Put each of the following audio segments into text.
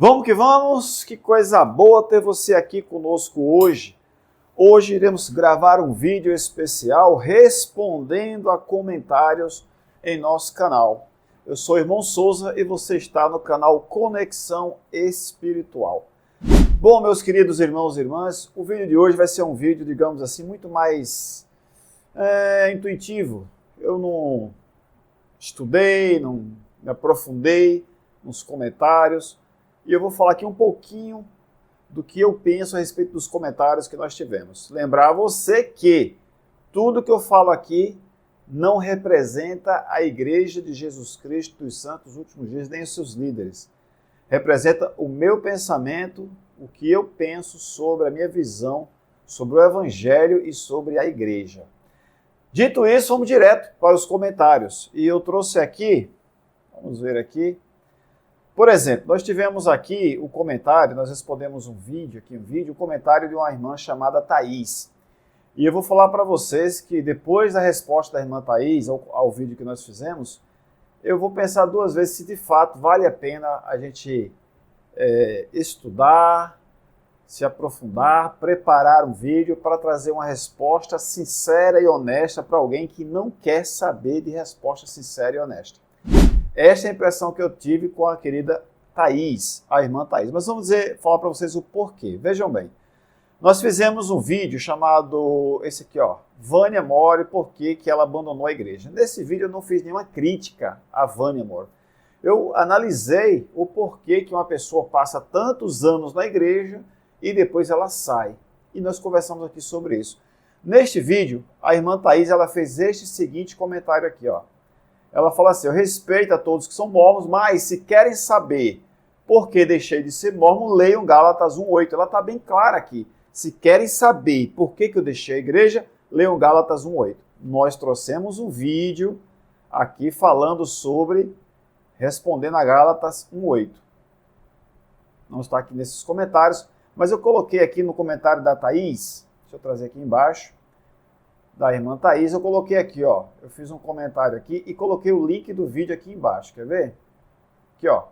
Vamos que vamos, que coisa boa ter você aqui conosco hoje. Hoje iremos gravar um vídeo especial respondendo a comentários em nosso canal. Eu sou o Irmão Souza e você está no canal Conexão Espiritual. Bom, meus queridos irmãos e irmãs, o vídeo de hoje vai ser um vídeo, digamos assim, muito mais intuitivo. Eu não estudei, não me aprofundei nos comentários. E eu vou falar aqui um pouquinho do que eu penso a respeito dos comentários que nós tivemos. Lembrar a você que tudo que eu falo aqui não representa a Igreja de Jesus Cristo dos Santos Últimos Dias, nem os seus líderes. Representa o meu pensamento, o que eu penso sobre a minha visão, sobre o Evangelho e sobre a Igreja. Dito isso, vamos direto para os comentários. E eu trouxe aqui, vamos ver aqui. Por exemplo, nós tivemos aqui o comentário, nós respondemos um comentário de uma irmã chamada Thaís. E eu vou falar para vocês que depois da resposta da irmã Thaís ao vídeo que nós fizemos, eu vou pensar duas vezes se de fato vale a pena a gente estudar, se aprofundar, preparar um vídeo para trazer uma resposta sincera e honesta para alguém que não quer saber de resposta sincera e honesta. Esta é a impressão que eu tive com a querida Thaís, a irmã Thaís. Mas vamos falar para vocês o porquê. Vejam bem, nós fizemos um vídeo chamado, esse aqui, ó, Vânia More, por que ela abandonou a igreja. Nesse vídeo eu não fiz nenhuma crítica a Vânia More. Eu analisei o porquê que uma pessoa passa tantos anos na igreja e depois ela sai. E nós conversamos aqui sobre isso. Neste vídeo, a irmã Thaís ela fez este seguinte comentário aqui, ó. Ela fala assim: eu respeito a todos que são mormons, mas se querem saber por que deixei de ser mormon, leiam Gálatas 1:8. Ela está bem clara aqui. Se querem saber por que eu deixei a igreja, leiam Gálatas 1:8. Nós trouxemos um vídeo aqui falando sobre respondendo a Gálatas 1:8. Não está aqui nesses comentários, mas eu coloquei aqui no comentário da Thaís, deixa eu trazer aqui embaixo, da irmã Thaís, eu coloquei aqui, ó, eu fiz um comentário aqui e coloquei o link do vídeo aqui embaixo, quer ver? Aqui, ó,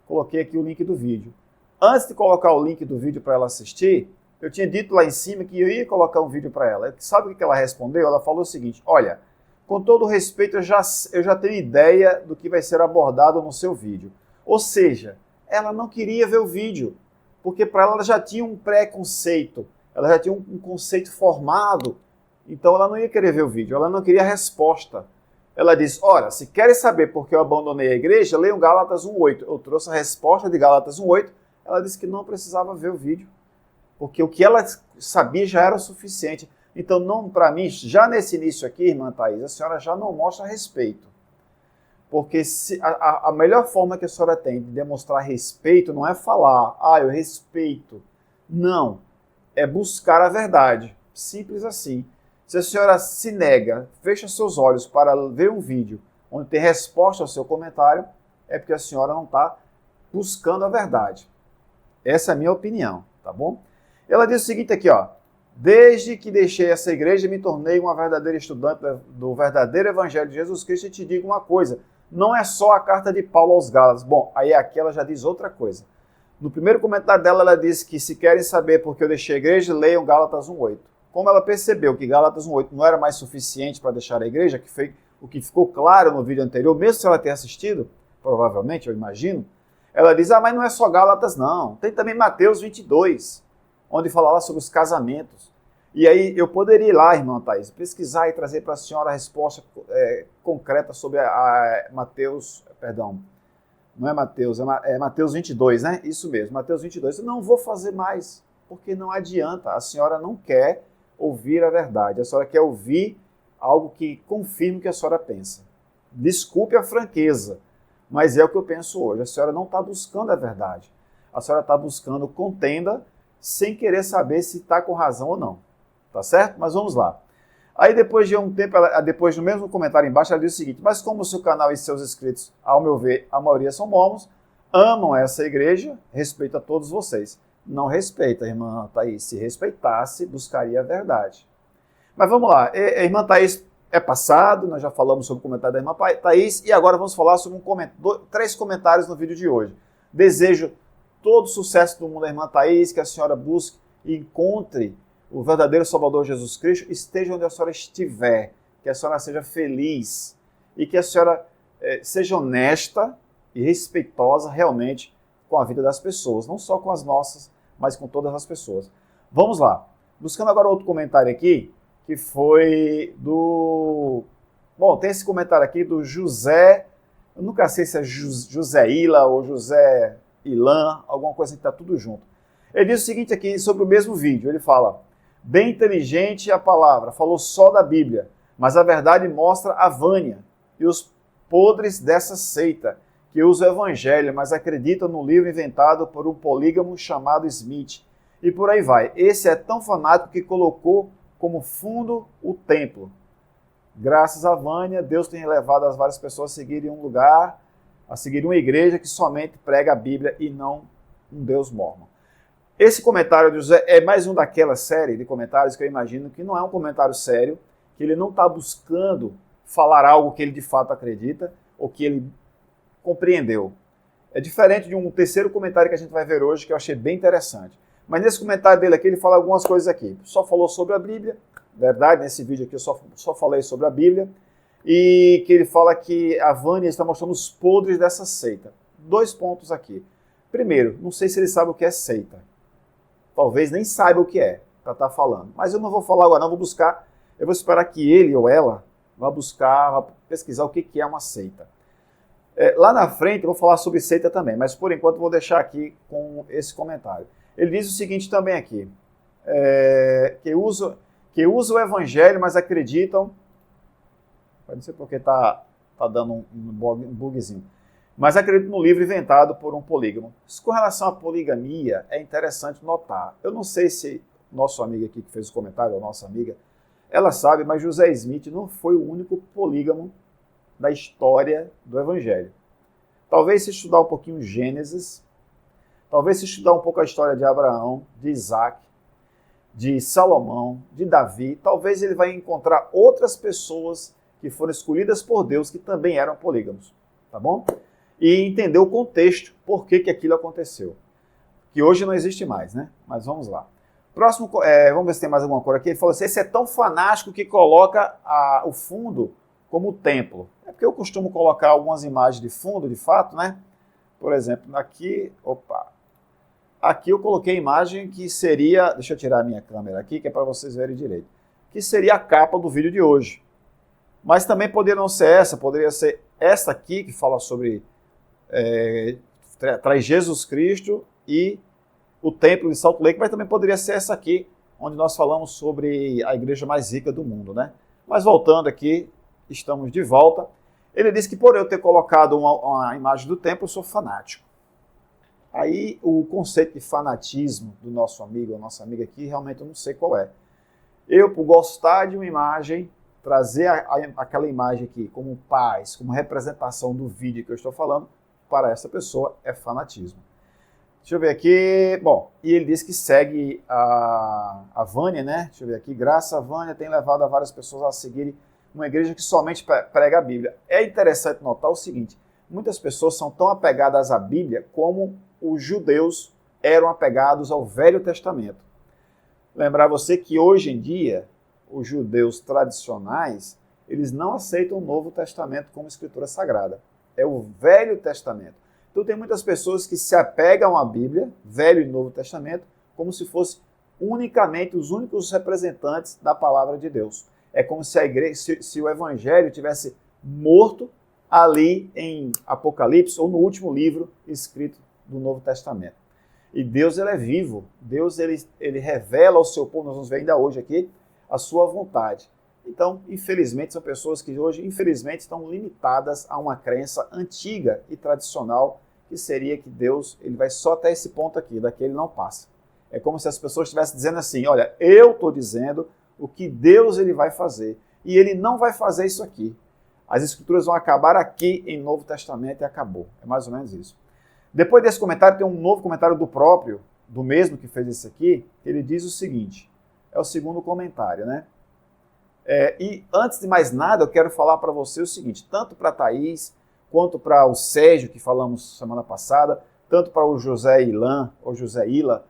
coloquei aqui o link do vídeo. Antes de colocar o link do vídeo para ela assistir, eu tinha dito lá em cima que eu ia colocar um vídeo para ela. Sabe o que ela respondeu? Ela falou o seguinte: olha, com todo respeito, eu já tenho ideia do que vai ser abordado no seu vídeo. Ou seja, ela não queria ver o vídeo, porque para ela já tinha um pré-conceito, ela já tinha um conceito formado. Então ela não ia querer ver o vídeo, ela não queria a resposta. Ela disse: olha, se querem saber por que eu abandonei a igreja, leiam Gálatas 1:8. Eu trouxe a resposta de Gálatas 1:8. Ela disse que não precisava ver o vídeo, porque o que ela sabia já era o suficiente. Então, não, para mim, já nesse início aqui, irmã Thaís, a senhora já não mostra respeito. Porque a melhor forma que a senhora tem de demonstrar respeito não é falar: eu respeito. Não, é buscar a verdade. Simples assim. Se a senhora se nega, fecha seus olhos para ver um vídeo onde tem resposta ao seu comentário, é porque a senhora não está buscando a verdade. Essa é a minha opinião, tá bom? Ela diz o seguinte aqui, ó: desde que deixei essa igreja, me tornei uma verdadeira estudante do verdadeiro Evangelho de Jesus Cristo, e te digo uma coisa, não é só a carta de Paulo aos Gálatas. Bom, aí aqui ela já diz outra coisa. No primeiro comentário dela, ela diz que se querem saber por que eu deixei a igreja, leiam Gálatas 1:8. Como ela percebeu que Gálatas 1:8 não era mais suficiente para deixar a igreja, que foi o que ficou claro no vídeo anterior, mesmo se ela ter assistido, provavelmente, eu imagino, ela diz: mas não é só Gálatas não, tem também Mateus 22, onde fala lá sobre os casamentos. E aí eu poderia ir lá, irmã Thaís, pesquisar e trazer para a senhora a resposta concreta sobre Mateus, perdão, não é Mateus, é Mateus 22, né? Isso mesmo, Mateus 22. Eu não vou fazer mais, porque não adianta, a senhora não quer ouvir a verdade, a senhora quer ouvir algo que confirme o que a senhora pensa. Desculpe a franqueza, mas é o que eu penso hoje. A senhora não está buscando a verdade, a senhora está buscando contenda sem querer saber se está com razão ou não, tá certo? Mas vamos lá. Aí depois de um tempo, depois no mesmo comentário embaixo, ela diz o seguinte: mas como o seu canal e seus inscritos, ao meu ver, a maioria são mormons, amam essa igreja, respeito a todos vocês. Não respeita, a irmã Thaís. Se respeitasse, buscaria a verdade. Mas vamos lá, a irmã Thaís é passado, nós já falamos sobre o comentário da irmã Thaís, e agora vamos falar sobre 3 comentários no vídeo de hoje. Desejo todo o sucesso do mundo, a irmã Thaís, que a senhora busque e encontre o verdadeiro Salvador Jesus Cristo, esteja onde a senhora estiver, que a senhora seja feliz e que a senhora seja honesta e respeitosa realmente com a vida das pessoas, não só com as nossas, mas com todas as pessoas. Vamos lá. Buscando agora outro comentário aqui, que foi do... Bom, tem esse comentário aqui do José, eu nunca sei se é José Ila ou José Ilan, alguma coisa que está tudo junto. Ele diz o seguinte aqui sobre o mesmo vídeo, ele fala: bem inteligente a palavra, falou só da Bíblia, mas a verdade mostra a Vânia e os podres dessa seita, que usa o evangelho, mas acredita no livro inventado por um polígamo chamado Smith. E por aí vai. Esse é tão fanático que colocou como fundo o templo. Graças a Vânia, Deus tem levado as várias pessoas a seguirem um lugar, a seguir uma igreja que somente prega a Bíblia e não um Deus mormon. Esse comentário de José é mais um daquela série de comentários que eu imagino que não é um comentário sério, que ele não está buscando falar algo que ele de fato acredita ou que ele compreendeu. É diferente de um terceiro comentário que a gente vai ver hoje, que eu achei bem interessante. Mas nesse comentário dele aqui, ele fala algumas coisas aqui. Só falou sobre a Bíblia, verdade, nesse vídeo aqui eu só falei sobre a Bíblia, e que ele fala que a Vânia está mostrando os podres dessa seita. 2 pontos aqui. Primeiro, não sei se ele sabe o que é seita. Talvez nem saiba o que é, para estar falando. Mas eu não vou falar agora, não, eu vou esperar que ele ou ela vá pesquisar o que é uma seita. Lá na frente eu vou falar sobre seita também, mas por enquanto eu vou deixar aqui com esse comentário. Ele diz o seguinte também aqui, que usa o evangelho, mas acreditam, não sei porque está dando um bugzinho, mas acreditam no livro inventado por um polígamo. Com relação à poligamia, é interessante notar, eu não sei se nosso amigo aqui que fez o comentário, ou nossa amiga, ela sabe, mas José Smith não foi o único polígamo da história do Evangelho. Talvez se estudar um pouquinho Gênesis, talvez se estudar um pouco a história de Abraão, de Isaac, de Salomão, de Davi, talvez ele vai encontrar outras pessoas que foram escolhidas por Deus que também eram polígamos, tá bom? E entender o contexto, por que aquilo aconteceu. Que hoje não existe mais, né? Mas vamos lá. Próximo, vamos ver se tem mais alguma coisa aqui. Ele falou assim, esse é tão fanático que coloca o fundo como templo. É porque eu costumo colocar algumas imagens de fundo, de fato, né? Por exemplo, aqui eu coloquei a imagem que seria, deixa eu tirar a minha câmera aqui, que é para vocês verem direito, que seria a capa do vídeo de hoje. Mas também poderia não ser essa, poderia ser essa aqui, que fala sobre, traz Jesus Cristo e o templo de Salt Lake, mas também poderia ser essa aqui, onde nós falamos sobre a igreja mais rica do mundo, né? Mas voltando aqui, estamos de volta. Ele disse que por eu ter colocado uma imagem do templo, eu sou fanático. Aí o conceito de fanatismo do nosso amigo ou nossa amiga aqui, realmente eu não sei qual é. Eu, por gostar de uma imagem, trazer aquela imagem aqui como paz, como representação do vídeo que eu estou falando, para essa pessoa é fanatismo. Deixa eu ver aqui. Bom, e ele disse que segue a Vânia, né? Deixa eu ver aqui. Graças a Vânia tem levado a várias pessoas a seguirem uma igreja que somente prega a Bíblia. É interessante notar o seguinte, muitas pessoas são tão apegadas à Bíblia como os judeus eram apegados ao Velho Testamento. Lembrar você que hoje em dia, os judeus tradicionais, eles não aceitam o Novo Testamento como escritura sagrada. É o Velho Testamento. Então tem muitas pessoas que se apegam à Bíblia, Velho e Novo Testamento, como se fosse unicamente os únicos representantes da palavra de Deus. É como se a igreja, se o Evangelho tivesse morto ali em Apocalipse ou no último livro escrito do Novo Testamento. E Deus, ele é vivo. Deus, ele revela ao seu povo, nós vamos ver ainda hoje aqui, a sua vontade. Então, infelizmente, são pessoas que hoje, infelizmente, estão limitadas a uma crença antiga e tradicional, que seria que Deus, ele vai só até esse ponto aqui, daqui ele não passa. É como se as pessoas estivessem dizendo assim, olha, eu estou dizendo o que Deus ele vai fazer, e ele não vai fazer isso aqui. As escrituras vão acabar aqui em Novo Testamento e acabou. É mais ou menos isso. Depois desse comentário, tem um novo comentário do mesmo que fez esse aqui, ele diz o seguinte, é o segundo comentário, né? E antes de mais nada, eu quero falar para você o seguinte, tanto para a Thaís, quanto para o Sérgio, que falamos semana passada, tanto para o José Ilan, ou José Ila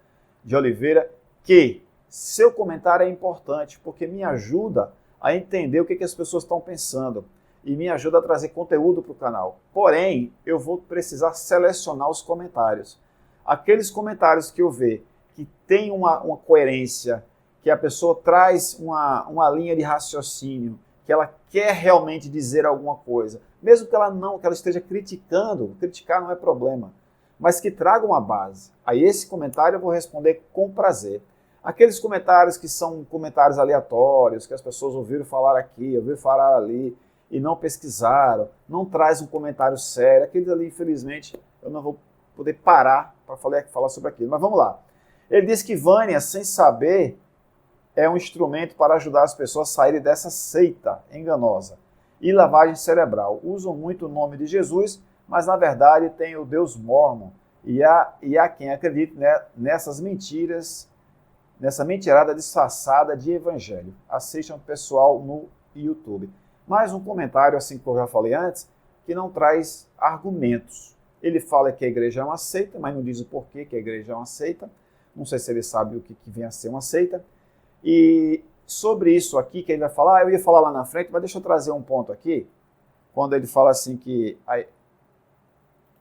de Oliveira, que seu comentário é importante, porque me ajuda a entender o que as pessoas estão pensando e me ajuda a trazer conteúdo para o canal. Porém, eu vou precisar selecionar os comentários. Aqueles comentários que eu ver que tem uma coerência, que a pessoa traz uma linha de raciocínio, que ela quer realmente dizer alguma coisa, mesmo que ela esteja criticando, criticar não é problema, mas que traga uma base. Aí esse comentário eu vou responder com prazer. Aqueles comentários que são comentários aleatórios, que as pessoas ouviram falar aqui, ouviram falar ali, e não pesquisaram, não traz um comentário sério, aqueles ali, infelizmente, eu não vou poder parar para falar sobre aquilo. Mas vamos lá. Ele diz que Vânia, sem saber, é um instrumento para ajudar as pessoas a saírem dessa seita enganosa. E lavagem cerebral. Usam muito o nome de Jesus, mas na verdade tem o Deus Mormon. E há quem acredite nessas mentiras, nessa mentirada disfarçada de evangelho. Assistam o pessoal no YouTube. Mais um comentário, assim como eu já falei antes, que não traz argumentos. Ele fala que a igreja é uma seita, mas não diz o porquê que a igreja é uma seita. Não sei se ele sabe o que vem a ser uma seita. E sobre isso aqui que ele vai falar, eu ia falar lá na frente, mas deixa eu trazer um ponto aqui. Quando ele fala assim que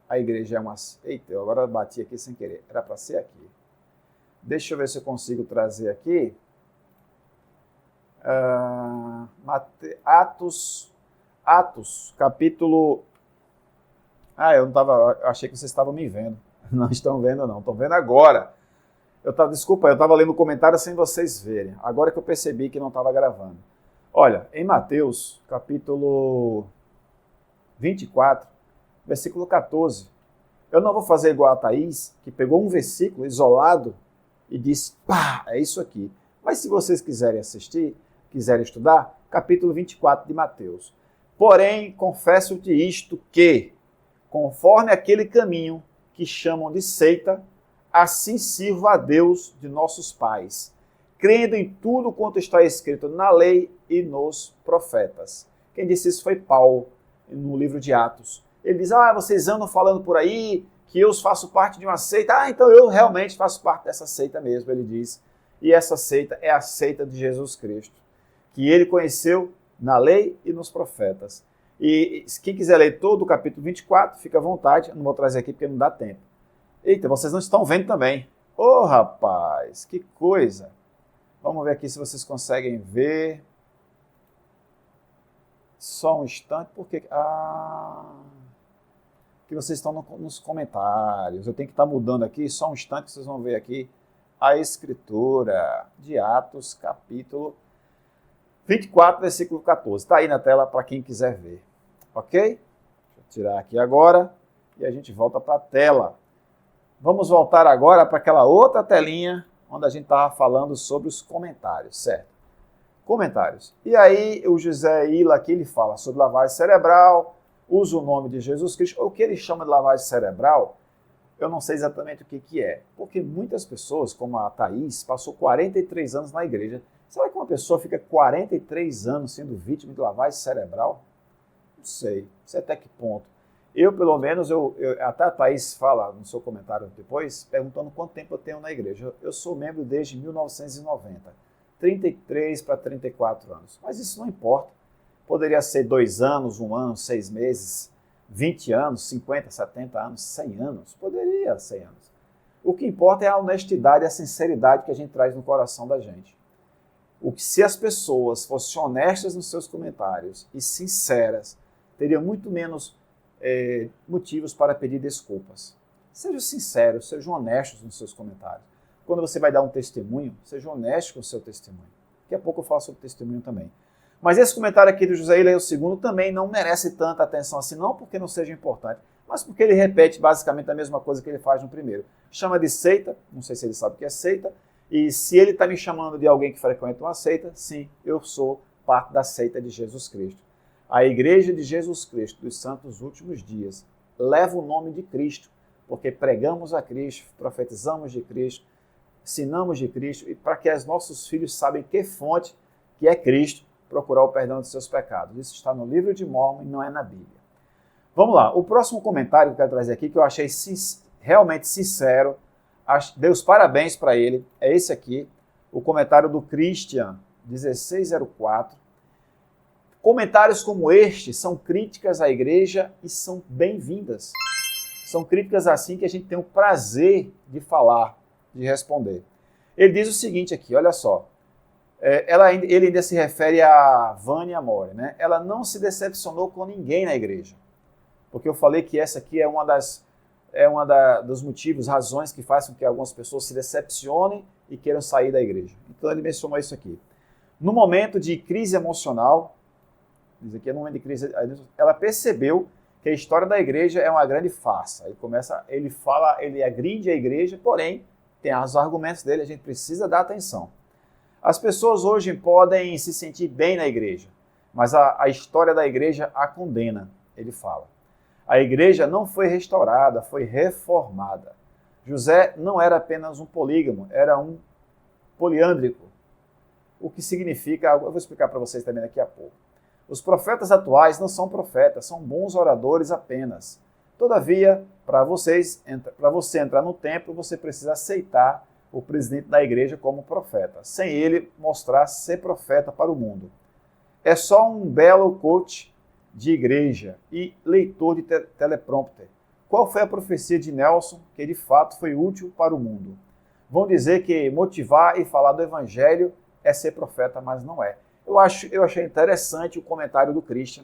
a igreja é uma... Eita, eu agora bati aqui sem querer. Era para ser aqui. Deixa eu ver se eu consigo trazer aqui. Atos, capítulo... eu achei que vocês estavam me vendo. Não estão vendo, não. Estão vendo agora. Desculpa, eu estava lendo o comentário sem vocês verem. Agora que eu percebi que não estava gravando. Olha, em Mateus, capítulo 24, versículo 14. Eu não vou fazer igual a Thaís, que pegou um versículo isolado e disse, pá, é isso aqui. Mas se vocês quiserem assistir, quiserem estudar, capítulo 24 de Mateus. Porém, confesso-te isto que, conforme aquele caminho que chamam de seita, assim sirvo a Deus de nossos pais, crendo em tudo quanto está escrito na lei e nos profetas. Quem disse isso foi Paulo, no livro de Atos. Ele diz, vocês andam falando por aí que eu faço parte de uma seita. Então eu realmente faço parte dessa seita mesmo, ele diz. E essa seita é a seita de Jesus Cristo, que ele conheceu na lei e nos profetas. E quem quiser ler todo o capítulo 24, fica à vontade. Eu não vou trazer aqui porque não dá tempo. Eita, vocês não estão vendo também. Ô, rapaz, que coisa. Vamos ver aqui se vocês conseguem ver. Só um instante, porque... que vocês estão nos comentários. Eu tenho que estar mudando aqui, só um instante que vocês vão ver aqui a escritura de Atos, capítulo 24, versículo 14. Está aí na tela para quem quiser ver. Ok? Deixa eu tirar aqui agora e a gente volta para a tela. Vamos voltar agora para aquela outra telinha onde a gente estava falando sobre os comentários, certo? Comentários. E aí o José Ila aqui, ele fala sobre lavagem cerebral, usa o nome de Jesus Cristo. O que ele chama de lavagem cerebral, eu não sei exatamente o que é. Porque muitas pessoas, como a Thaís, passou 43 anos na igreja. Será que uma pessoa fica 43 anos sendo vítima de lavagem cerebral? Não sei. Não sei até que ponto. Eu, pelo menos, até a Thaís fala no seu comentário depois, perguntando quanto tempo eu tenho na igreja. Eu sou membro desde 1990. 33 para 34 anos. Mas isso não importa. Poderia ser 2 anos, 1 ano, 6 meses, 20 anos, 50, 70 anos, 100 anos. Poderia 100 anos. O que importa é a honestidade e a sinceridade que a gente traz no coração da gente. Se as pessoas fossem honestas nos seus comentários e sinceras, teriam muito menos motivos para pedir desculpas. Sejam sinceros, sejam honestos nos seus comentários. Quando você vai dar um testemunho, seja honesto com o seu testemunho. Daqui a pouco eu falo sobre testemunho também. Mas esse comentário aqui do José Ila, o segundo, também não merece tanta atenção assim, não porque não seja importante, mas porque ele repete basicamente a mesma coisa que ele faz no primeiro. Chama de seita, não sei se ele sabe o que é seita, e se ele está me chamando de alguém que frequenta uma seita, sim, eu sou parte da seita de Jesus Cristo. A Igreja de Jesus Cristo dos Santos Últimos Dias leva o nome de Cristo, porque pregamos a Cristo, profetizamos de Cristo, ensinamos de Cristo, e para que os nossos filhos saibam que fonte que é Cristo, procurar o perdão de seus pecados. Isso está no livro de Mormon e não é na Bíblia. Vamos lá, o próximo comentário que eu quero trazer aqui, que eu achei realmente sincero. Dei os parabéns para ele. É esse aqui, o comentário do Christian 1604. Comentários como este são críticas à igreja e são bem-vindas. São críticas assim que a gente tem o prazer de falar, de responder. Ele diz o seguinte aqui, olha só. Ele ainda se refere a Vânia Amore, né? Ela não se decepcionou com ninguém na igreja. Porque eu falei que essa aqui é dos motivos, razões que faz com que algumas pessoas se decepcionem e queiram sair da igreja. Então ele mencionou isso aqui. No momento de crise emocional, diz aqui, no momento de crise, ela percebeu que a história da igreja é uma grande farsa. Ele agride a igreja, porém, tem os argumentos dele, a gente precisa dar atenção. As pessoas hoje podem se sentir bem na igreja, mas a história da igreja a condena, ele fala. A igreja não foi restaurada, foi reformada. José não era apenas um polígamo, era um poliândrico. O que significa, eu vou explicar para vocês também daqui a pouco. Os profetas atuais não são profetas, são bons oradores apenas. Todavia, para você entrar no templo, você precisa aceitar o presidente da igreja como profeta, sem ele mostrar ser profeta para o mundo. É só um belo coach de igreja e leitor de teleprompter. Qual foi a profecia de Nelson que de fato foi útil para o mundo? Vão dizer que motivar e falar do evangelho é ser profeta, mas não é. Eu achei interessante o comentário do Christian.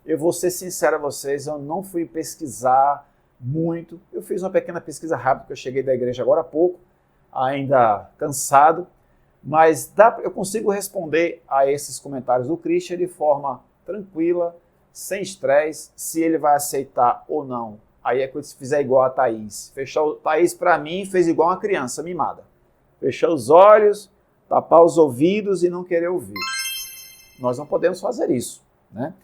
Eu vou ser sincero a vocês, eu não fui pesquisar muito. Eu fiz uma pequena pesquisa rápida, porque eu cheguei da igreja agora há pouco, ainda cansado, mas eu consigo responder a esses comentários do Christian de forma tranquila, sem estresse, se ele vai aceitar ou não. Aí é quando se fizer igual a Thaís. Thaís, para mim, fez igual uma criança mimada. Fechar os olhos, tapar os ouvidos e não querer ouvir. Nós não podemos fazer isso, né?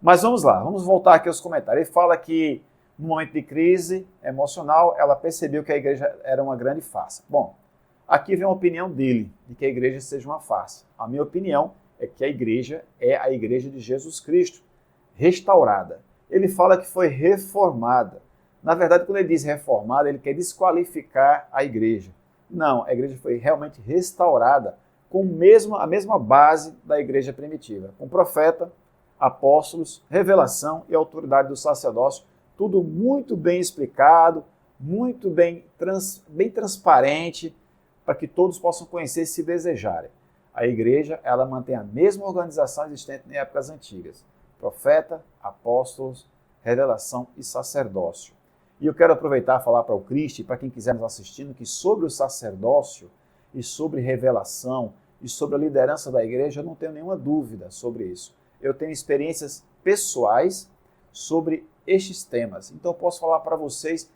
Mas vamos lá, vamos voltar aqui aos comentários. Ele fala que no momento de crise emocional, ela percebeu que a igreja era uma grande farsa. Bom, aqui vem a opinião dele, de que a igreja seja uma farsa. A minha opinião é que a igreja é a igreja de Jesus Cristo, restaurada. Ele fala que foi reformada. Na verdade, quando ele diz reformada, ele quer desqualificar a igreja. Não, a igreja foi realmente restaurada com a mesma base da igreja primitiva, com profeta, apóstolos, revelação e autoridade do sacerdócio, tudo muito bem explicado, muito bem transparente, para que todos possam conhecer se desejarem. A igreja, ela mantém a mesma organização existente em épocas antigas. Profeta, apóstolos, revelação e sacerdócio. E eu quero aproveitar e falar para o Cristo e para quem quiser nos assistindo, que sobre o sacerdócio e sobre revelação e sobre a liderança da igreja, eu não tenho nenhuma dúvida sobre isso. Eu tenho experiências pessoais sobre estes temas. Então eu posso falar para vocês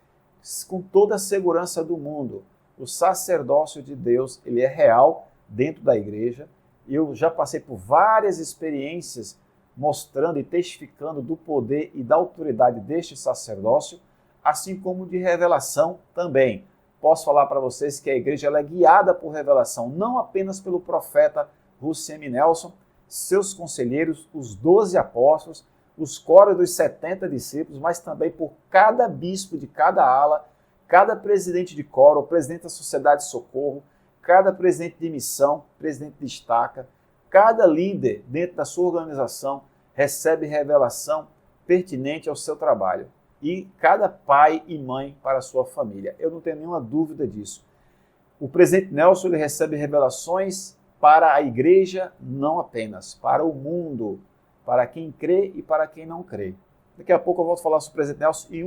com toda a segurança do mundo. O sacerdócio de Deus, ele é real dentro da igreja. Eu já passei por várias experiências mostrando e testificando do poder e da autoridade deste sacerdócio, assim como de revelação também. Posso falar para vocês que a igreja ela é guiada por revelação, não apenas pelo profeta Russell M. Nelson, seus conselheiros, os 12 apóstolos, os coros dos 70 discípulos, mas também por cada bispo de cada ala, cada presidente de coro, presidente da Sociedade de Socorro, cada presidente de missão, presidente de estaca, cada líder dentro da sua organização recebe revelação pertinente ao seu trabalho. E cada pai e mãe para a sua família. Eu não tenho nenhuma dúvida disso. O presidente Nelson ele recebe revelações para a igreja, não apenas, para o mundo, para quem crê e para quem não crê. Daqui a pouco eu volto a falar sobre o presidente Nelson e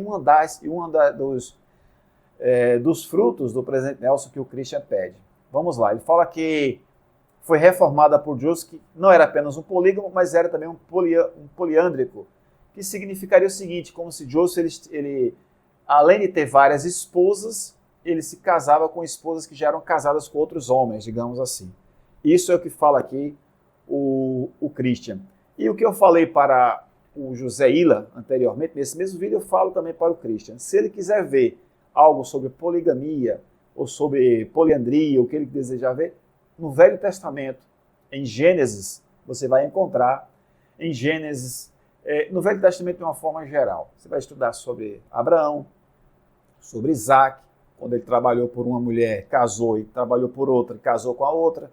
dos frutos do presidente Nelson que o Christian pede. Vamos lá, ele fala que foi reformada por Deus, que não era apenas um polígamo, mas era também um poliândrico, que significaria o seguinte, como se Joseph, ele, além de ter várias esposas, ele se casava com esposas que já eram casadas com outros homens, digamos assim. Isso é o que fala aqui o Christian. E o que eu falei para o José Ila anteriormente, nesse mesmo vídeo eu falo também para o Christian. Se ele quiser ver algo sobre poligamia ou sobre poliandria, o que ele desejar ver, no Velho Testamento, em Gênesis, você vai encontrar, em Gênesis, no Velho Testamento de uma forma geral. Você vai estudar sobre Abraão, sobre Isaac, quando ele trabalhou por uma mulher, casou e trabalhou por outra, casou com a outra,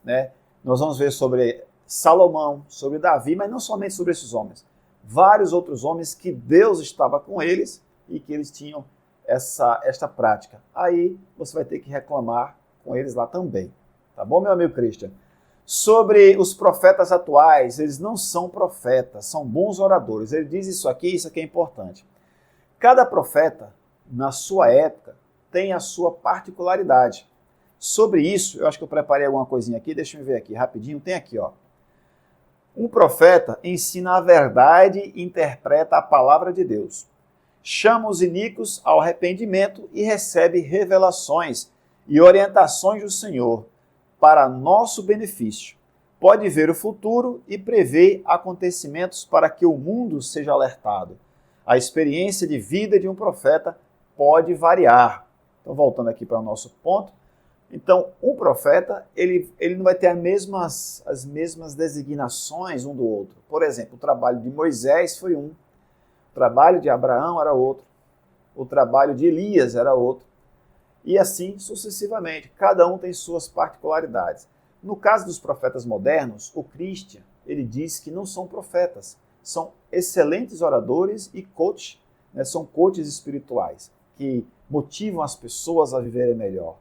né? Nós vamos ver sobre Salomão, sobre Davi, mas não somente sobre esses homens. Vários outros homens que Deus estava com eles e que eles tinham esta prática. Aí você vai ter que reclamar com eles lá também. Tá bom, meu amigo Christian? Sobre os profetas atuais, eles não são profetas, são bons oradores. Ele diz isso aqui é importante. Cada profeta, na sua época, tem a sua particularidade. Sobre isso, eu acho que eu preparei alguma coisinha aqui, deixa eu ver aqui rapidinho, tem aqui, ó. Um profeta ensina a verdade e interpreta a palavra de Deus. Chama os iníquos ao arrependimento e recebe revelações e orientações do Senhor para nosso benefício. Pode ver o futuro e prever acontecimentos para que o mundo seja alertado. A experiência de vida de um profeta pode variar. Então, voltando aqui para o nosso ponto. Então, um profeta, ele não vai ter as mesmas designações um do outro. Por exemplo, o trabalho de Moisés foi um, o trabalho de Abraão era outro, o trabalho de Elias era outro, e assim sucessivamente. Cada um tem suas particularidades. No caso dos profetas modernos, o Christian, ele diz que não são profetas, são excelentes oradores e coaches, né? São coaches espirituais, que motivam as pessoas a viverem melhor.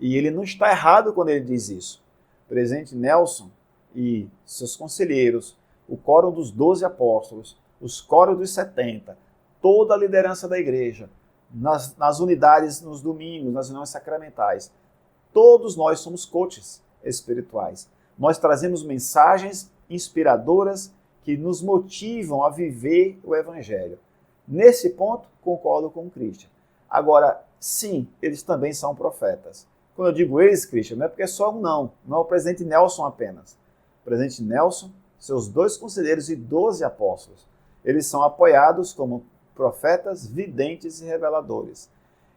E ele não está errado quando ele diz isso. O presidente Nelson e seus conselheiros, o quórum dos 12 apóstolos, os quórum dos 70, toda a liderança da igreja, nas unidades nos domingos, nas reuniões sacramentais, todos nós somos coaches espirituais. Nós trazemos mensagens inspiradoras que nos motivam a viver o Evangelho. Nesse ponto, concordo com o Christian. Agora, sim, eles também são profetas. Quando eu digo eles, Christian, não é porque é só um não é o presidente Nelson apenas. O presidente Nelson, seus 2 conselheiros e 12 apóstolos, eles são apoiados como profetas, videntes e reveladores.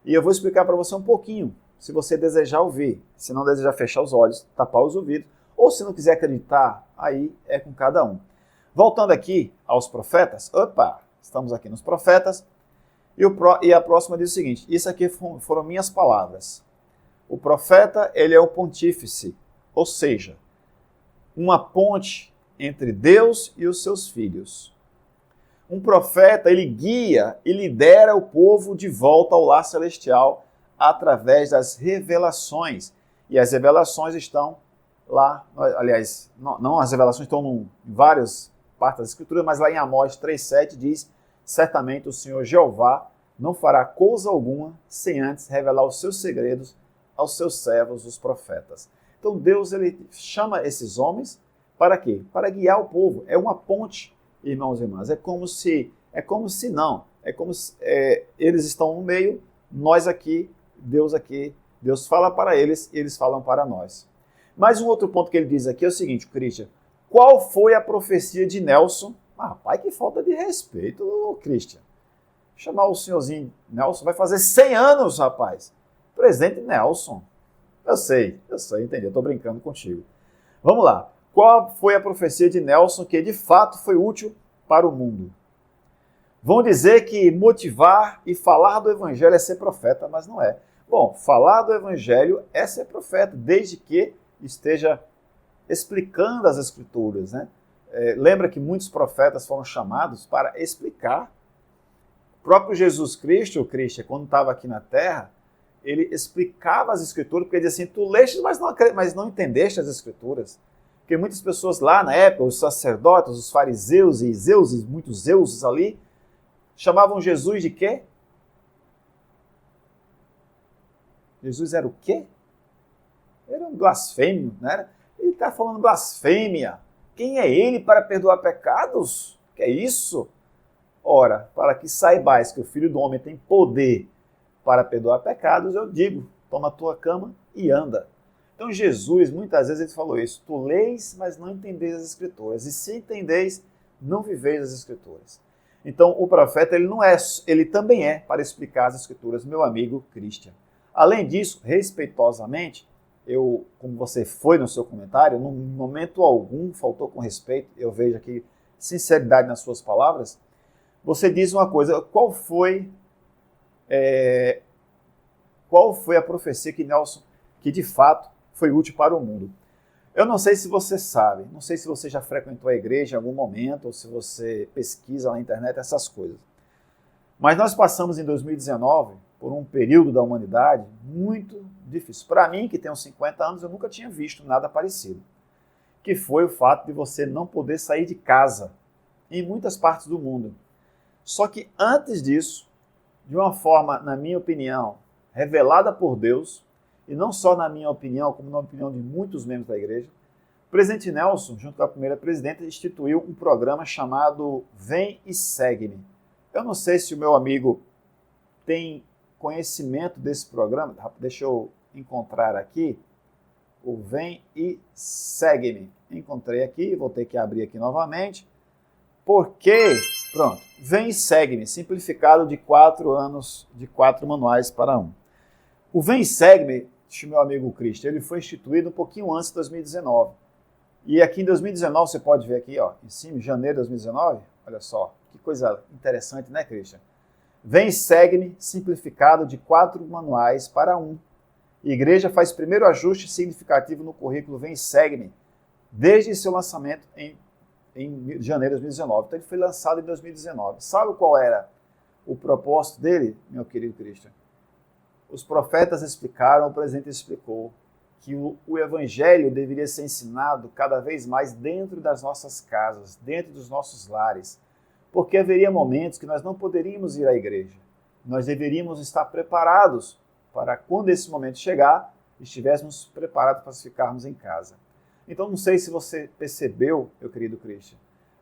E eu vou explicar para você um pouquinho, se você desejar ouvir, se não desejar fechar os olhos, tapar os ouvidos, ou se não quiser acreditar, aí é com cada um. Voltando aqui aos profetas, estamos aqui nos profetas, e a próxima diz o seguinte, isso aqui foram minhas palavras. O profeta, ele é o pontífice, ou seja, uma ponte entre Deus e os seus filhos. Um profeta, ele guia e lidera o povo de volta ao lar celestial através das revelações. E as revelações estão lá, aliás, não as revelações estão em várias partes da Escritura, mas lá em Amós 3,7 diz, certamente o Senhor Jeová não fará coisa alguma sem antes revelar os seus segredos aos seus servos, os profetas. Então Deus, ele chama esses homens para quê? Para guiar o povo. É uma ponte, irmãos e irmãs. É como se eles estão no meio, nós aqui, Deus fala para eles e eles falam para nós. Mas um outro ponto que ele diz aqui é o seguinte, Christian, qual foi a profecia de Nelson? Rapaz, que falta de respeito, Christian. Chamar o senhorzinho Nelson, vai fazer 100 anos, rapaz. Presidente Nelson. Eu sei, entendi, eu estou brincando contigo. Vamos lá. Qual foi a profecia de Nelson que de fato foi útil para o mundo? Vão dizer que motivar e falar do evangelho é ser profeta, mas não é. Bom, falar do evangelho é ser profeta, desde que esteja explicando as escrituras, né? Lembra que muitos profetas foram chamados para explicar. O próprio Jesus Cristo, quando estava aqui na terra, ele explicava as escrituras, porque ele dizia assim, tu leste, mas não entendeste as escrituras. Porque muitas pessoas lá na época, os sacerdotes, os fariseus e Zeuses, muitos Zeuses ali, chamavam Jesus de quê? Jesus era o quê? Era um blasfêmio, né? Ele está falando blasfêmia. Quem é ele para perdoar pecados? Que é isso? Ora, para que saibais que o Filho do Homem tem poder para perdoar pecados, eu digo, toma a tua cama e anda. Então Jesus, muitas vezes ele falou isso, tu leis, mas não entendeis as Escrituras, e se entendeis, não viveis as Escrituras. Então o profeta, ele também é para explicar as Escrituras, meu amigo Christian. Além disso, respeitosamente, como você foi no seu comentário, num momento algum faltou com respeito, eu vejo aqui sinceridade nas suas palavras, você diz uma coisa, qual foi qual foi a profecia que de fato foi útil para o mundo. Eu não sei se você sabe, não sei se você já frequentou a igreja em algum momento, ou se você pesquisa na internet essas coisas. Mas nós passamos em 2019 por um período da humanidade muito difícil. Para mim, que tenho 50 anos, eu nunca tinha visto nada parecido. Que foi o fato de você não poder sair de casa em muitas partes do mundo. Só que antes disso, de uma forma, na minha opinião, revelada por Deus, e não só na minha opinião, como na opinião de muitos membros da igreja, o presidente Nelson, junto com a primeira presidenta, instituiu um programa chamado Vem e Segue-me. Eu não sei se o meu amigo tem conhecimento desse programa, deixa eu encontrar aqui, o Vem e Segue-me. Encontrei aqui, vou ter que abrir aqui novamente, porque, pronto, Vem e Segue-me, simplificado de 4 anos, de 4 manuais para 1. O Vem e Segue-me, meu amigo Cristian, ele foi instituído um pouquinho antes de 2019. E aqui em 2019, você pode ver aqui, ó, em cima, janeiro de 2019, olha só, que coisa interessante, né, Cristian? Vem e Segue-me, simplificado de 4 manuais para 1. A igreja faz primeiro ajuste significativo no currículo Vem e Segue-me, desde seu lançamento em janeiro de 2019. Então ele foi lançado em 2019. Sabe qual era o propósito dele, meu querido Cristian? Os profetas explicaram, o presidente explicou, que o evangelho deveria ser ensinado cada vez mais dentro das nossas casas, dentro dos nossos lares, porque haveria momentos que nós não poderíamos ir à igreja. Nós deveríamos estar preparados para, quando esse momento chegar, estivéssemos preparados para ficarmos em casa. Então, não sei se você percebeu, meu querido Christian,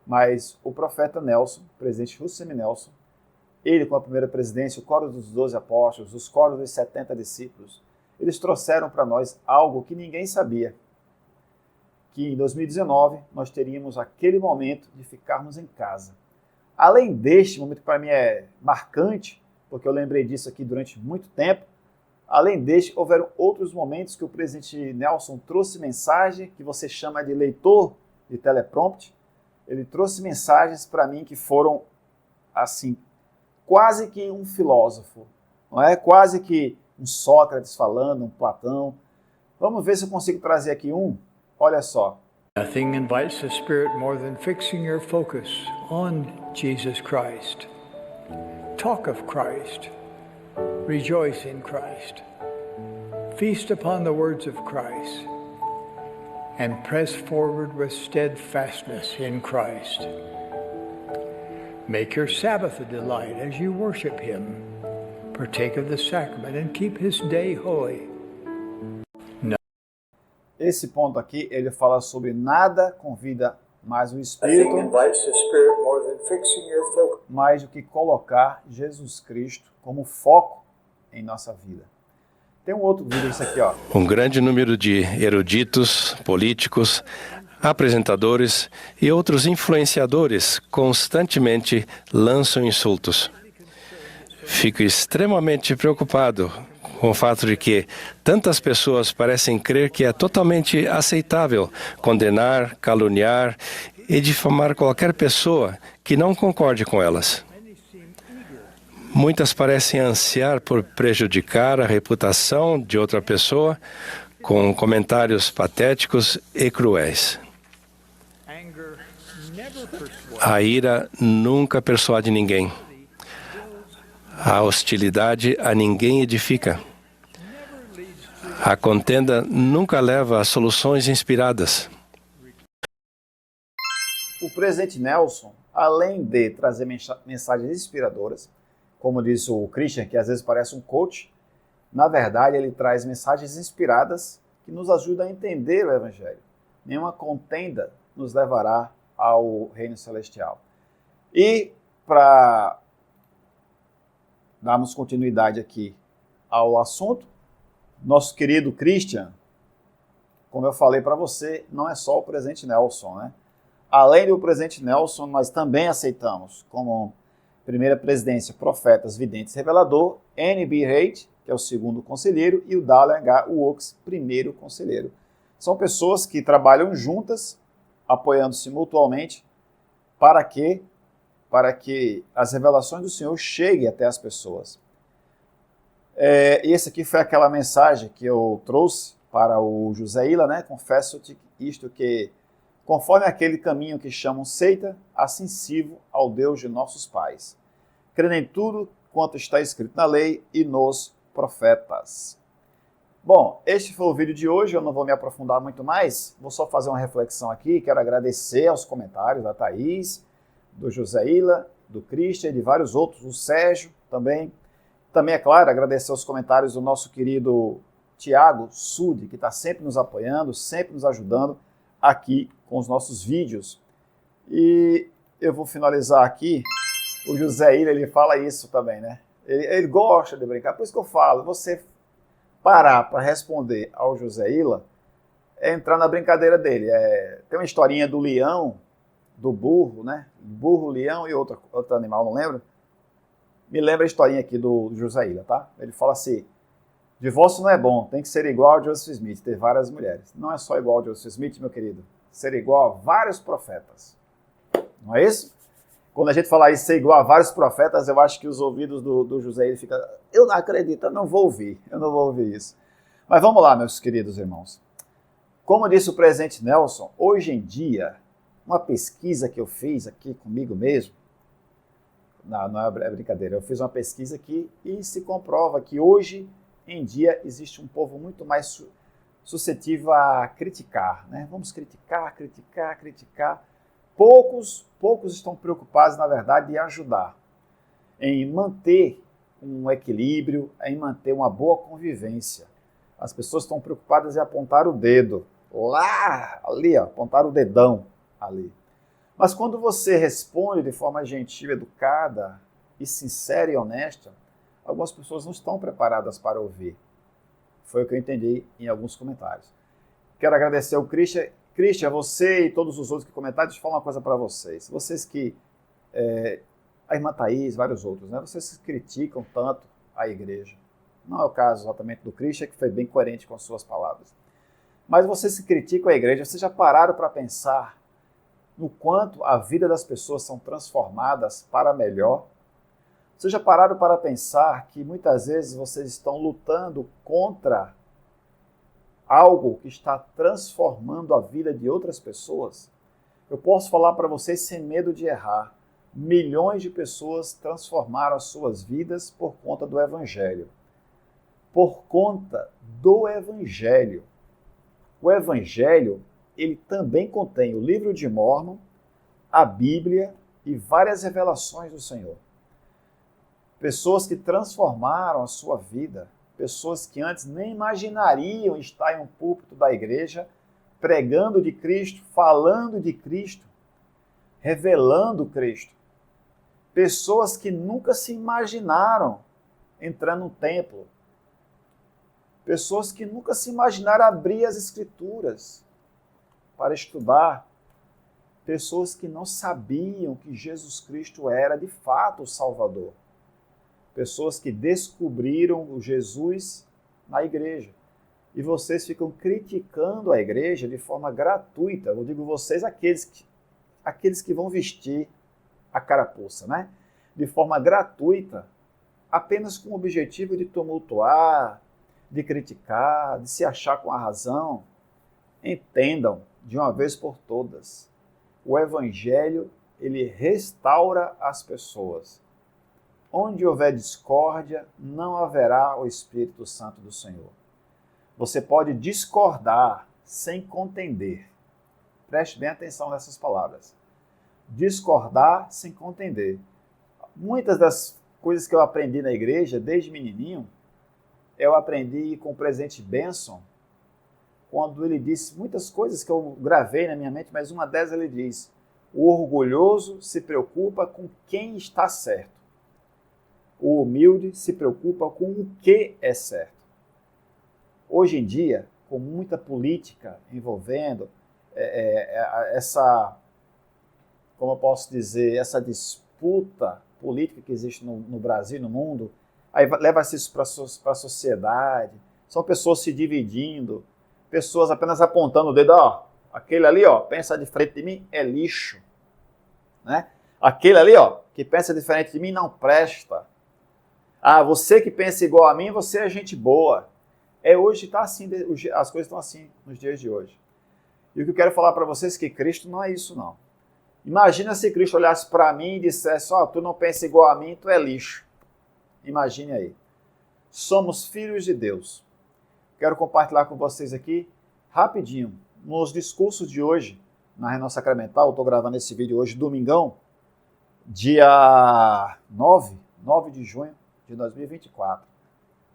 mas o profeta Nelson, o presidente Russell M. Nelson, ele com a primeira presidência, o coro dos 12 apóstolos, os coros dos 70 discípulos, eles trouxeram para nós algo que ninguém sabia, que em 2019 nós teríamos aquele momento de ficarmos em casa. Além deste momento que para mim é marcante, porque eu lembrei disso aqui durante muito tempo, além deste, houveram outros momentos que o presidente Nelson trouxe mensagem, que você chama de leitor de teleprompter. Ele trouxe mensagens para mim que foram, assim, quase que um filósofo, não é? Quase que um Sócrates falando, um Platão. Vamos ver se eu consigo trazer aqui um. Olha só. Nothing invites the Spirit more than fixing your focus on Jesus Christ. Talk of Christ. Rejoice in Christ. Feast upon the words of Christ. And press forward with steadfastness in Christ. Make your Sabbath a delight as you worship Him. Partake of the sacrament and keep His day holy. Esse ponto aqui, ele fala sobre nada convida mais o Espírito, mais do que colocar Jesus Cristo como foco em nossa vida. Tem um outro vídeo, esse aqui, ó. Um grande número de eruditos, políticos, apresentadores e outros influenciadores constantemente lançam insultos. Fico extremamente preocupado com o fato de que tantas pessoas parecem crer que é totalmente aceitável condenar, caluniar e difamar qualquer pessoa que não concorde com elas. Muitas parecem ansiar por prejudicar a reputação de outra pessoa com comentários patéticos e cruéis. A ira nunca persuade ninguém. A hostilidade a ninguém edifica. A contenda nunca leva a soluções inspiradas. O presidente Nelson, além de trazer mensagens inspiradoras, como disse o Christian, que às vezes parece um coach, na verdade ele traz mensagens inspiradas que nos ajudam a entender o Evangelho. Nenhuma contenda nos levará ao reino celestial. E para darmos continuidade aqui ao assunto, nosso querido Christian, como eu falei para você, não é só o presidente Nelson, né? Além do presidente Nelson, nós também aceitamos como primeira presidência profetas, videntes, revelador, N.B. Reid, que é o segundo conselheiro, e o Dallin H. Oaks, primeiro conselheiro. São pessoas que trabalham juntas, apoiando-se mutuamente, para que as revelações do Senhor cheguem até as pessoas. E esse aqui foi aquela mensagem que eu trouxe para o Joséila, né? Confesso-te isto que, conforme aquele caminho que chamam seita, assim sirvo ao Deus de nossos pais, crendo em tudo quanto está escrito na lei e nos profetas. Bom, este foi o vídeo de hoje, eu não vou me aprofundar muito mais, vou só fazer uma reflexão aqui, quero agradecer aos comentários da Thaís, do Joséila, do Christian e de vários outros, do Sérgio também. Também, é claro, agradecer aos comentários do nosso querido Tiago Sudi, que está sempre nos apoiando, sempre nos ajudando aqui com os nossos vídeos. E eu vou finalizar aqui, o Joséila, ele fala isso também, né? Ele gosta de brincar, por isso que eu falo, você parar para responder ao Joséila é entrar na brincadeira dele. Tem uma historinha do leão, do burro, né? Burro, leão e outro animal, não lembro. Me lembra a historinha aqui do Joséila, tá? Ele fala assim, divórcio não é bom, tem que ser igual ao Joseph Smith, ter várias mulheres. Não é só igual ao Joseph Smith, meu querido. Ser igual a vários profetas. Não é isso? Quando a gente fala isso, ser igual a vários profetas, eu acho que os ouvidos do Joséila ficam, eu não acredito, eu não vou ouvir isso. Mas vamos lá, meus queridos irmãos. Como disse o presidente Nelson, hoje em dia, uma pesquisa que eu fiz aqui comigo mesmo, não é brincadeira, eu fiz uma pesquisa aqui e se comprova que hoje em dia existe um povo muito mais suscetível a criticar, né? Vamos criticar. Poucos estão preocupados, na verdade, em ajudar, em manter um equilíbrio, em manter uma boa convivência. As pessoas estão preocupadas em apontar o dedo, ali, apontar o dedão ali. Mas quando você responde de forma gentil, educada e sincera e honesta, algumas pessoas não estão preparadas para ouvir. Foi o que eu entendi em alguns comentários. Quero agradecer ao Christian. Christian, você e todos os outros que comentaram, deixa eu falar uma coisa para vocês. Vocês que, a irmã Thaís, vários outros, né? Vocês criticam tanto a igreja. Não é o caso exatamente do Christian, que foi bem coerente com as suas palavras. Mas vocês que criticam a igreja, vocês já pararam para pensar no quanto a vida das pessoas são transformadas para melhor? Vocês já pararam para pensar que muitas vezes vocês estão lutando contra algo que está transformando a vida de outras pessoas? Eu posso falar para vocês sem medo de errar. Milhões de pessoas transformaram as suas vidas por conta do Evangelho. Por conta do Evangelho. O Evangelho, ele também contém o livro de Mórmon, a Bíblia e várias revelações do Senhor. Pessoas que transformaram a sua vida, pessoas que antes nem imaginariam estar em um púlpito da igreja, pregando de Cristo, falando de Cristo, revelando Cristo. Pessoas que nunca se imaginaram entrar no templo. Pessoas que nunca se imaginaram abrir as Escrituras para estudar. Pessoas que não sabiam que Jesus Cristo era de fato o Salvador. Pessoas que descobriram o Jesus na igreja. E vocês ficam criticando a igreja de forma gratuita. Eu digo vocês, aqueles que vão vestir a carapuça, né? De forma gratuita, apenas com o objetivo de tumultuar, de criticar, de se achar com a razão. Entendam, de uma vez por todas, o Evangelho, ele restaura as pessoas. Onde houver discórdia, não haverá o Espírito Santo do Senhor. Você pode discordar sem contender. Preste bem atenção nessas palavras. Discordar sem contender. Muitas das coisas que eu aprendi na igreja, desde menininho, eu aprendi com o presidente Benson, quando ele disse muitas coisas que eu gravei na minha mente, mas uma delas ele diz, o orgulhoso se preocupa com quem está certo. O humilde se preocupa com o que é certo. Hoje em dia, com muita política envolvendo essa, como eu posso dizer, essa disputa política que existe no Brasil e no mundo, aí leva-se isso para a sociedade, são pessoas se dividindo, pessoas apenas apontando o dedo, ó, aquele ali, ó, pensa diferente de mim, é lixo, né? Aquele ali, ó, que pensa diferente de mim, não presta. Ah, você que pensa igual a mim, você é gente boa. Hoje está assim, as coisas estão assim nos dias de hoje. E o que eu quero falar para vocês é que Cristo não é isso, não. Imagina se Cristo olhasse para mim e dissesse, tu não pensa igual a mim, tu é lixo. Imagine aí. Somos filhos de Deus. Quero compartilhar com vocês aqui, rapidinho, nos discursos de hoje, na Renova Sacramental. Eu estou gravando esse vídeo hoje, domingão, dia 9 de junho de 2024.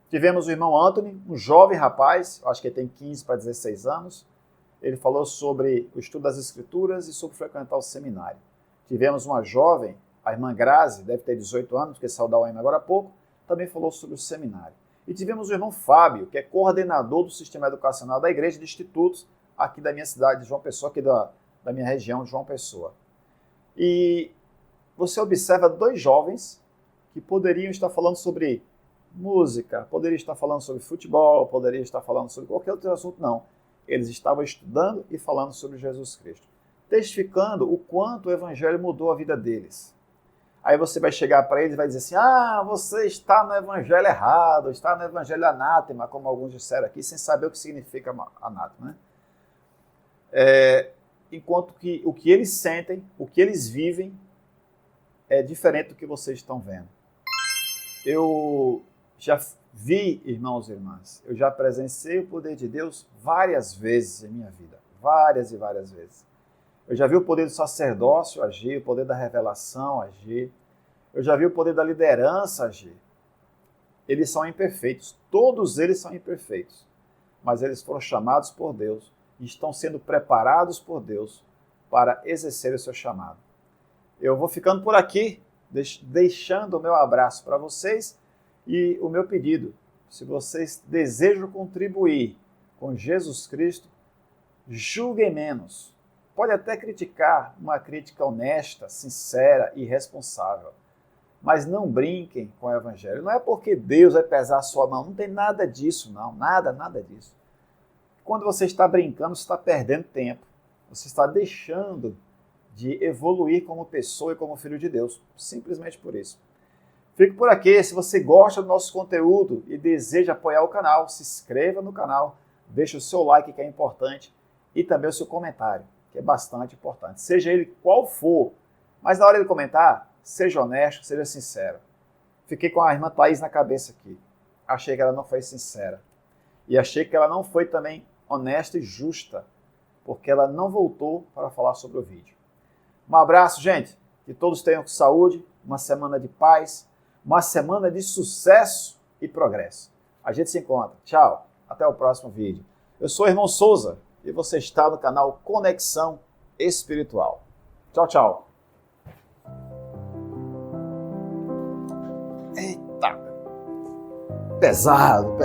Tivemos o irmão Anthony, um jovem rapaz, acho que ele tem 15 para 16 anos. Ele falou sobre o estudo das Escrituras e sobre frequentar o seminário. Tivemos uma jovem, a irmã Grazi, deve ter 18 anos, porque saiu da UEM agora há pouco, também falou sobre o seminário. E tivemos o irmão Fábio, que é coordenador do sistema educacional da Igreja de Institutos, aqui da minha cidade de João Pessoa, aqui da minha região de João Pessoa. E você observa dois jovens que poderiam estar falando sobre música, poderiam estar falando sobre futebol, poderiam estar falando sobre qualquer outro assunto, não. Eles estavam estudando e falando sobre Jesus Cristo, testificando o quanto o Evangelho mudou a vida deles. Aí você vai chegar para eles e vai dizer assim, você está no Evangelho errado, está no Evangelho anátema, como alguns disseram aqui, sem saber o que significa anátema, né? Enquanto que o que eles sentem, o que eles vivem, é diferente do que vocês estão vendo. Eu já vi, irmãos e irmãs, eu já presenciei o poder de Deus várias vezes em minha vida, várias e várias vezes. Eu já vi o poder do sacerdócio agir, o poder da revelação agir, eu já vi o poder da liderança agir. Eles são imperfeitos, todos eles são imperfeitos, mas eles foram chamados por Deus e estão sendo preparados por Deus para exercer o seu chamado. Eu vou ficando por aqui, deixando o meu abraço para vocês e o meu pedido. Se vocês desejam contribuir com Jesus Cristo, julguem menos. Pode até criticar, uma crítica honesta, sincera e responsável. Mas não brinquem com o Evangelho. Não é porque Deus vai pesar a sua mão, não tem nada disso, não. Nada disso. Quando você está brincando, você está perdendo tempo. Você está deixando de evoluir como pessoa e como filho de Deus. Simplesmente por isso. Fico por aqui. Se você gosta do nosso conteúdo e deseja apoiar o canal, se inscreva no canal, deixe o seu like, que é importante, e também o seu comentário, que é bastante importante. Seja ele qual for, mas na hora de comentar, seja honesto, seja sincero. Fiquei com a irmã Thaís na cabeça aqui. Achei que ela não foi sincera. E achei que ela não foi também honesta e justa, porque ela não voltou para falar sobre o vídeo. Um abraço, gente. Que todos tenham saúde, uma semana de paz, uma semana de sucesso e progresso. A gente se encontra. Tchau. Até o próximo vídeo. Eu sou o irmão Souza e você está no canal Conexão Espiritual. Tchau, tchau. Eita! Pesado.